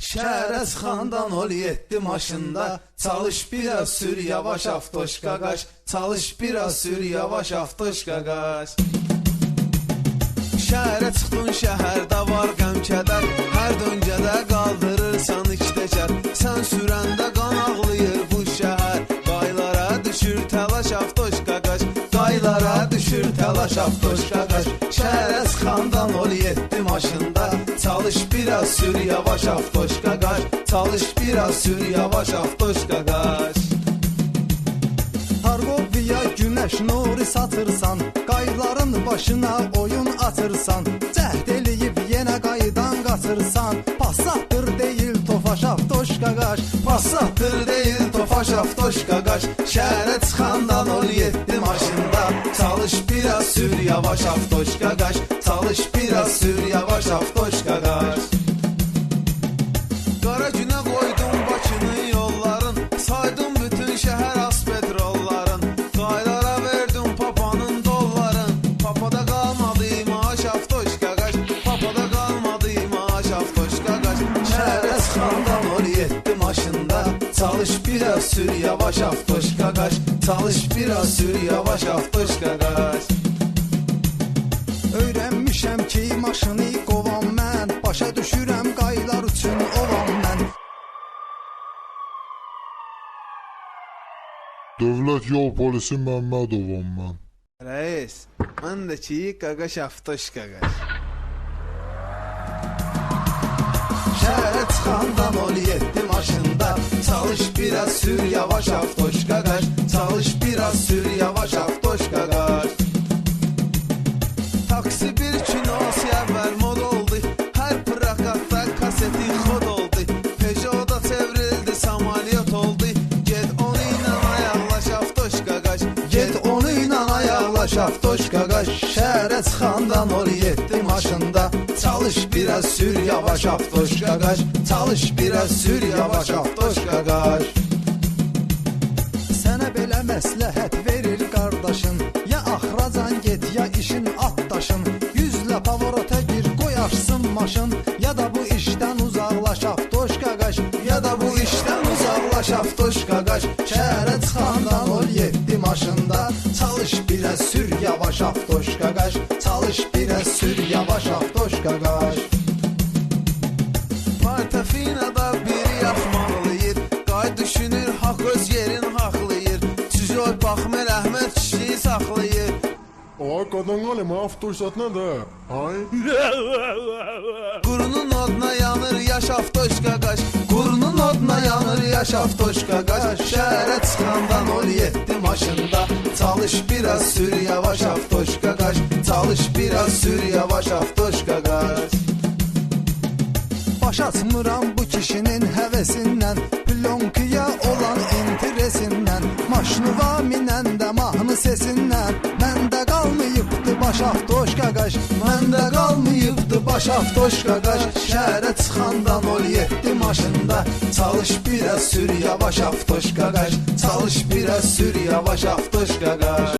Şəhərə çıxandan ol 7 maşında, çalış biraz sür yavaş avtoşka qaş, çalış biraz sür yavaş avtoşka qaş. Şəhərə çıxdın şəhərdə var qəm kədər, hər döngədə qaldırırsan iç təkər. Sən sürəndə qan ağlayır bu şəhər, qaylara düşür təlaş avtoşka qaş, qaylara düşür təlaş avtoşka qaş. Şəhərə çıxandan ol 7 maşında, çalış biraz sür yavaş avtoşka qaş, çalış biraz sür yavaş avtoşka qaş. Hargoviya günəş nuri satırsan, qayların başına oyun atırsan, cəhd eləyib yenə qaydan qaçırsan. Passatdır deyil Tofaş avtoşka qaş, Passatdır deyil Tofaş avtoşka qaş. Şəhərə çıxandan ol 7 maşında, çalış biraz sür yavaş avtoşka qaş, çalış biraz sür yavaş avtoşka qaş. Qara günə qoydum Bakının yolların, saydım bütün şəhər aspetrolların, qaylara verdim papanın dolların, papada qalmadı maaş avtoşka qaş, papada qalmadı maaş avtoşka qaş. Şəhərə çıxandan ol 7 maşında, çalış biraz sür yavaş avtoşka qaş, çalış biraz sür yavaş avtoşka qaş. öyrənmişəm ki maşını qovam mən, başa düşürəm qaylar üçün olam mən. Dövlət yol polisi Məmmədovam mən. Reis, mən də ki qaqaş avtoşka qaş. Şəhərə çıxandan ol 7 maşında, çalış biraz sür yavaş avtoşka qaş, çalış biraz sür yavaş avtoşka qaş. Taksi bir kinosi əvvəl mod oldu, hər prakatda kaseti xod oldu, Peugeot'da çevrildi samalyot oldu, get onu ilə ayaqlaş avtoşka qaş, get onu ilə ayaqlaş avtoşka qaş. Şəhərə çıxandan ol 7 maşında, çalış biraz sür yavaş avtoşka qaş, çalış biraz sür yavaş avtoşka qaş. Sənə belə məsləhət verir qardaşın, ya axracan get ya işin atdaşın. 100-lə pavorota gir qoy açsın maşın, ya da bu işdən uzaqlaş avtoşka qaş, Ya da bu işdən uzaqlaş avtoşka qaş. Şəhərə çıxandan ol 7 maşında, çalış biraz sür yavaş avtoşka qaş, çalış biraz sür yavaş avtoşka qaş. Partafinada biri yaxmalıyır, qay düşünür haqq öz yerin haqlayır, Cüzoy baxmır Əhməd kişiyi saxlayır. Ay qadan qalım avtoşat nədir? Ay. Qurunun oduna yanır yaş avtoşka qaş, qurunun oduna yanır yaş avtoşka qaş. Şəhərə çıxandan ol 7 maşında, çalış biraz sür yavaş avtoşka qaş, çalış biraz sür yavaş avtoşka qaş. baş açmıram bu kişinin həvəsindən, plonkaya olan interesindən, maşınıva minəndə mahnı sesindən. Məndə qalmayıbdı baş avtoşka qaş, Məndə qalmayıbdı baş avtoşka qaş. Şəhərə çıxandan ol 7 maşında, çalış biraz sür yavaş avtoşka qaş, çalış biraz sür yavaş avtoşka qaş.